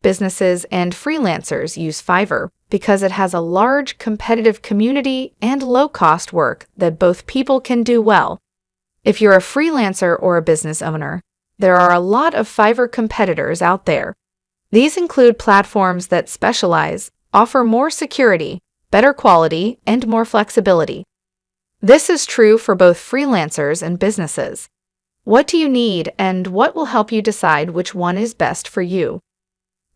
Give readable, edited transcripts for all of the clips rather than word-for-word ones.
businesses, and freelancers use Fiverr because it has a large, competitive community and low-cost work that both people can do well. If you're a freelancer or a business owner, there are a lot of Fiverr competitors out there. These include platforms that specialize, offer more security, better quality, and more flexibility. This is true for both freelancers and businesses. What do you need, and what will help you decide which one is best for you?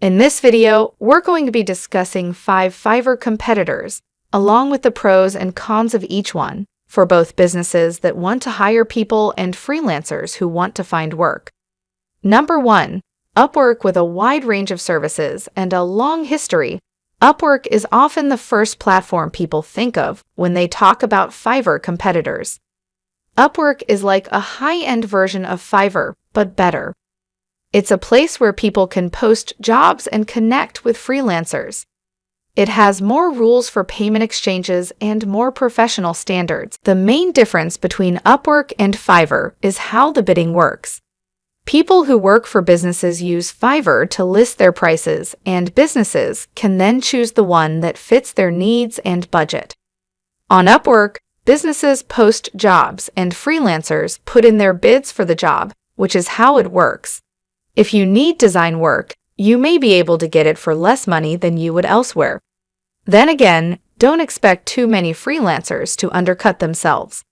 In this video, we're going to be discussing 5 Fiverr competitors, along with the pros and cons of each one, for both businesses that want to hire people and freelancers who want to find work. Number 1. Upwork. With a wide range of services and a long history, Upwork is often the first platform people think of when they talk about Fiverr competitors. Upwork is like a high-end version of Fiverr, but better. It's a place where people can post jobs and connect with freelancers. It has more rules for payment exchanges and more professional standards. The main difference between Upwork and Fiverr is how the bidding works. People who work for businesses use Fiverr to list their prices, and businesses can then choose the one that fits their needs and budget. On Upwork, businesses post jobs and freelancers put in their bids for the job, which is how it works. If you need design work, you may be able to get it for less money than you would elsewhere. Then again, don't expect too many freelancers to undercut themselves.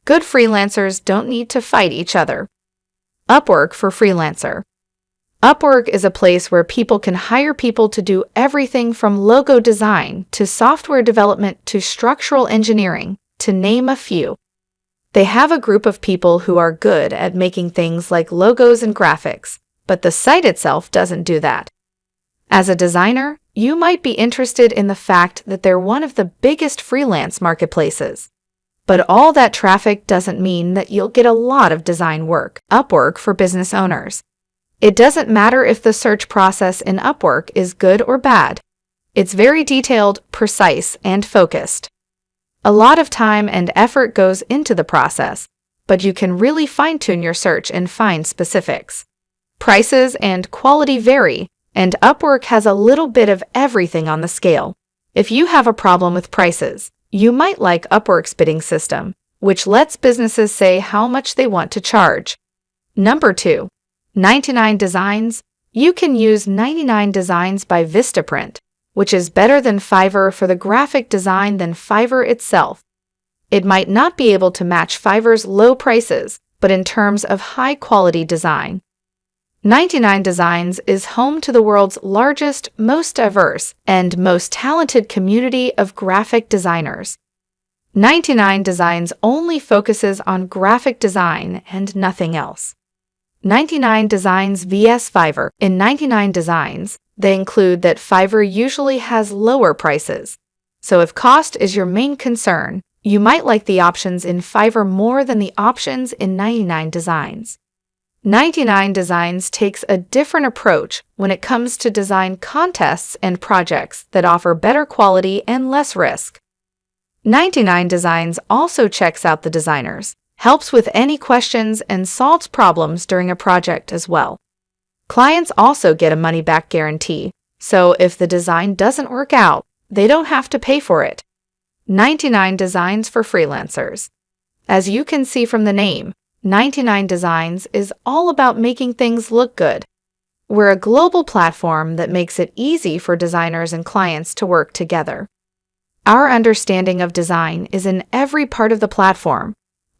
Good freelancers don't need to fight each other. Upwork for freelancer. Upwork is a place where people can hire people to do everything from logo design to software development to structural engineering, to name a few. They have a group of people who are good at making things like logos and graphics, but the site itself doesn't do that. As a designer, you might be interested in the fact that they're one of the biggest freelance marketplaces. But all that traffic doesn't mean that you'll get a lot of design work. Upwork for business owners. It doesn't matter if the search process in Upwork is good or bad. It's very detailed, precise, and focused. A lot of time and effort goes into the process, but you can really fine-tune your search and find specifics. Prices and quality vary, and Upwork has a little bit of everything on the scale. If you have a problem with prices, you might like Upwork's bidding system, which lets businesses say how much they want to charge. Number 2. 99 Designs. You can use 99 Designs by Vistaprint, which is better than Fiverr for the graphic design than Fiverr itself. It might not be able to match Fiverr's low prices, but in terms of high-quality design, 99 Designs is home to the world's largest, most diverse, and most talented community of graphic designers. 99 Designs only focuses on graphic design and nothing else. 99 Designs vs Fiverr. In 99 Designs, they include that Fiverr usually has lower prices. So if cost is your main concern, you might like the options in Fiverr more than the options in 99 Designs. 99 Designs takes a different approach when it comes to design contests and projects that offer better quality and less risk. 99 Designs also checks out the designers, helps with any questions, and solves problems during a project as well. Clients also get a money-back guarantee, so if the design doesn't work out, they don't have to pay for it. 99 Designs for freelancers. As you can see from the name, 99 Designs is all about making things look good. We're a global platform that makes it easy for designers and clients to work together. Our understanding of design is in every part of the platform,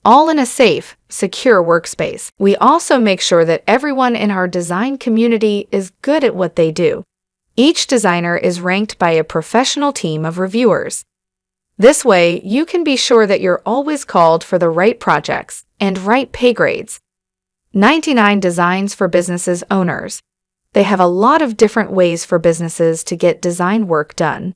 all in a safe, secure workspace. We also make sure that everyone in our design community is good at what they do. Each designer is ranked by a professional team of reviewers. This way, you can be sure that you're always called for the right projects and right pay grades. 99 Designs for businesses owners. They have a lot of different ways for businesses to get design work done.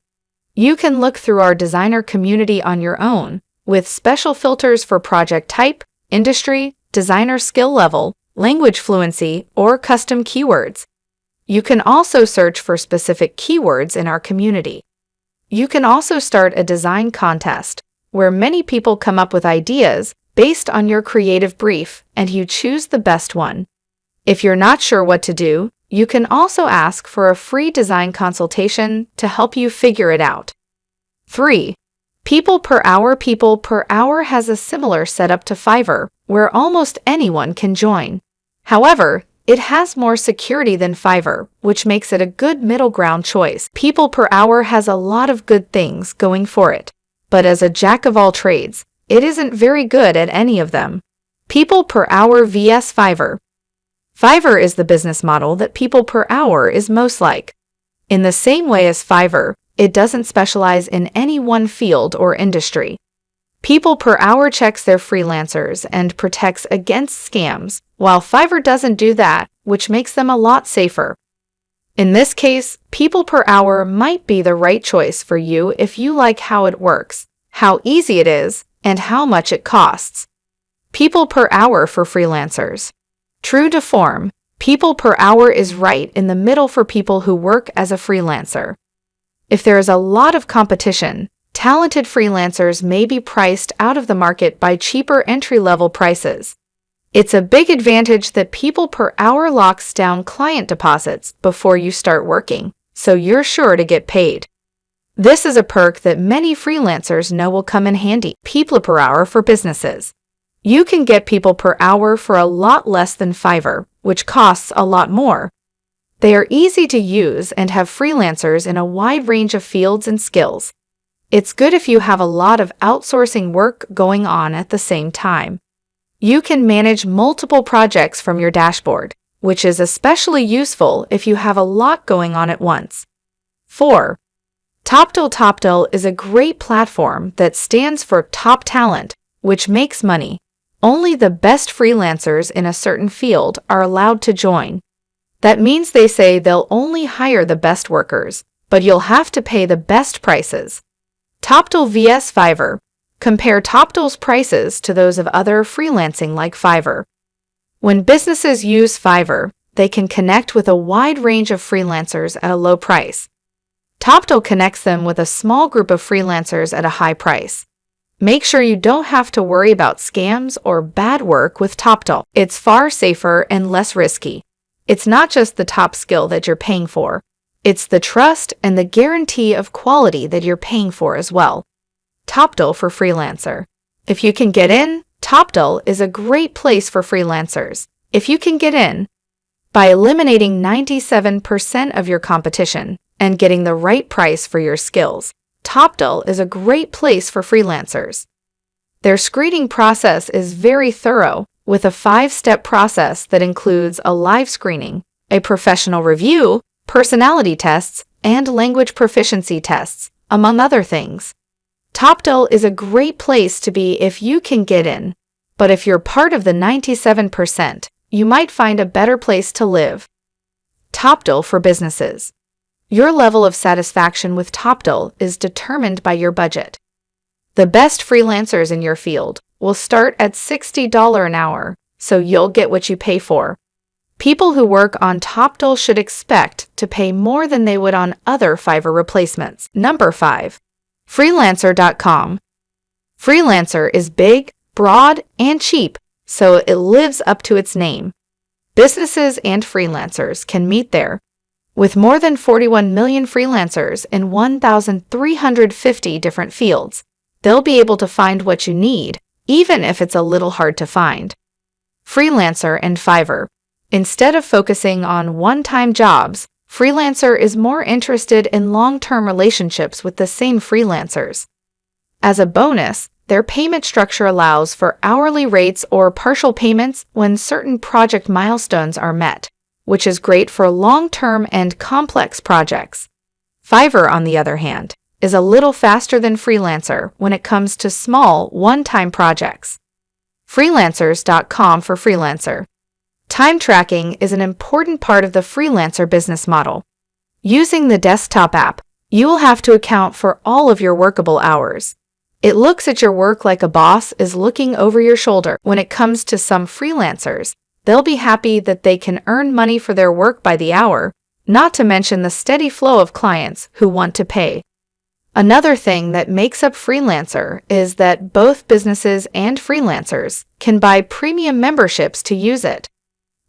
You can look through our designer community on your own, with special filters for project type, industry, designer skill level, language fluency, or custom keywords. You can also search for specific keywords in our community. You can also start a design contest, where many people come up with ideas based on your creative brief, and you choose the best one. If you're not sure what to do, You can also ask for a free design consultation to help you figure it out. 3. People per hour. People per hour has a similar setup to Fiverr, where almost anyone can join. However, it has more security than Fiverr, which makes it a good middle ground choice. People per hour has a lot of good things going for it, but as a jack of all trades, it isn't very good at any of them. People per hour vs Fiverr. Fiverr is the business model that people per hour is most like. In the same way as Fiverr, it doesn't specialize in any one field or industry. People per hour checks their freelancers and protects against scams, while Fiverr doesn't do that, which makes them a lot safer. In this case, people per hour might be the right choice for you if you like how it works, how easy it is, and how much it costs. People per hour for freelancers. True to form, people per hour is right in the middle for people who work as a freelancer. If there is a lot of competition, talented freelancers may be priced out of the market by cheaper entry-level prices. It's a big advantage that people per hour locks down client deposits before you start working, so you're sure to get paid. This is a perk that many freelancers know will come in handy. People per hour for businesses. You can get people per hour for a lot less than Fiverr, which costs a lot more. They are easy to use and have freelancers in a wide range of fields and skills. It's good if you have a lot of outsourcing work going on at the same time. You can manage multiple projects from your dashboard, which is especially useful if you have a lot going on at once. 4. Toptal. Toptal is a great platform that stands for top talent, which makes money. Only the best freelancers in a certain field are allowed to join. That means they say they'll only hire the best workers, but you'll have to pay the best prices. Toptal vs Fiverr. Compare Toptal's prices to those of other freelancing like Fiverr. When businesses use Fiverr, they can connect with a wide range of freelancers at a low price. Toptal connects them with a small group of freelancers at a high price. Make sure you don't have to worry about scams or bad work with Toptal. It's far safer and less risky. It's not just the top skill that you're paying for. It's the trust and the guarantee of quality that you're paying for as well. Toptal for freelancer. If you can get in, Toptal is a great place for freelancers. If you can get in, by eliminating 97% of your competition and getting the right price for your skills, Toptal is a great place for freelancers. Their screening process is very thorough, with a 5-step process that includes a live screening, a professional review, personality tests, and language proficiency tests, among other things. Toptal is a great place to be if you can get in, but if you're part of the 97%, you might find a better place to live. Toptal for businesses. Your level of satisfaction with Toptal is determined by your budget. The best freelancers in your field will start at $60 an hour, so you'll get what you pay for. People who work on Toptal should expect to pay more than they would on other Fiverr replacements. Number 5. Freelancer.com. Freelancer is big, broad, and cheap, so it lives up to its name. Businesses and freelancers can meet there. With more than 41 million freelancers in 1,350 different fields, they'll be able to find what you need, even if it's a little hard to find. Freelancer and Fiverr. Instead of focusing on one-time jobs, Freelancer is more interested in long-term relationships with the same freelancers. As a bonus, their payment structure allows for hourly rates or partial payments when certain project milestones are met, which is great for long-term and complex projects. Fiverr, on the other hand, is a little faster than Freelancer when it comes to small, one-time projects. Freelancers.com for freelancer. Time tracking is an important part of the freelancer business model. Using the desktop app, you will have to account for all of your workable hours. It looks at your work like a boss is looking over your shoulder. When it comes to some freelancers, they'll be happy that they can earn money for their work by the hour, not to mention the steady flow of clients who want to pay. Another thing that makes up Freelancer is that both businesses and freelancers can buy premium memberships to use it.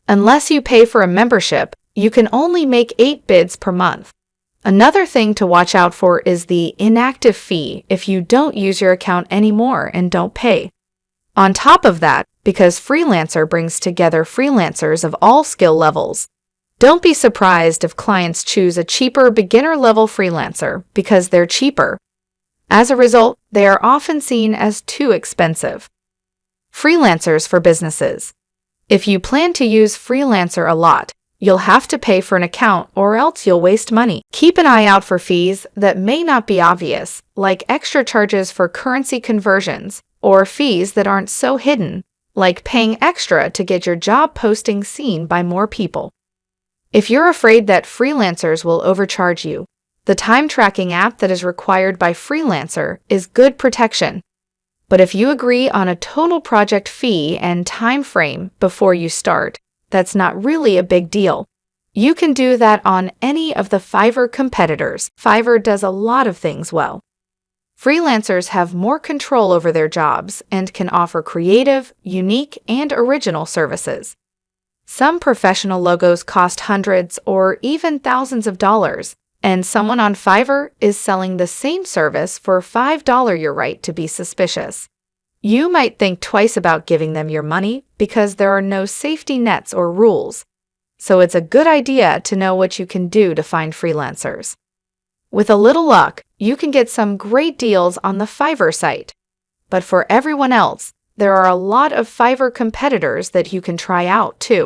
Unless you pay for a membership, you can only make 8 bids per month. Another thing to watch out for is the inactive fee if you don't use your account anymore and don't pay. On top of that, because Freelancer brings together freelancers of all skill levels, don't be surprised if clients choose a cheaper beginner-level freelancer because they're cheaper. As a result, they are often seen as too expensive. Freelancers for businesses. If you plan to use Freelancer a lot, you'll have to pay for an account or else you'll waste money. Keep an eye out for fees that may not be obvious, like extra charges for currency conversions, or fees that aren't so hidden, like paying extra to get your job posting seen by more people. If you're afraid that freelancers will overcharge you, the time tracking app that is required by Freelancer is good protection. But if you agree on a total project fee and time frame before you start, that's not really a big deal. You can do that on any of the Fiverr competitors. Fiverr does a lot of things well. Freelancers have more control over their jobs and can offer creative, unique, and original services. Some professional logos cost hundreds or even thousands of dollars, and someone on Fiverr is selling the same service for $5. You're right to be suspicious. You might think twice about giving them your money because there are no safety nets or rules. So it's a good idea to know what you can do to find freelancers. With a little luck, you can get some great deals on the Fiverr site. But for everyone else, there are a lot of Fiverr competitors that you can try out too.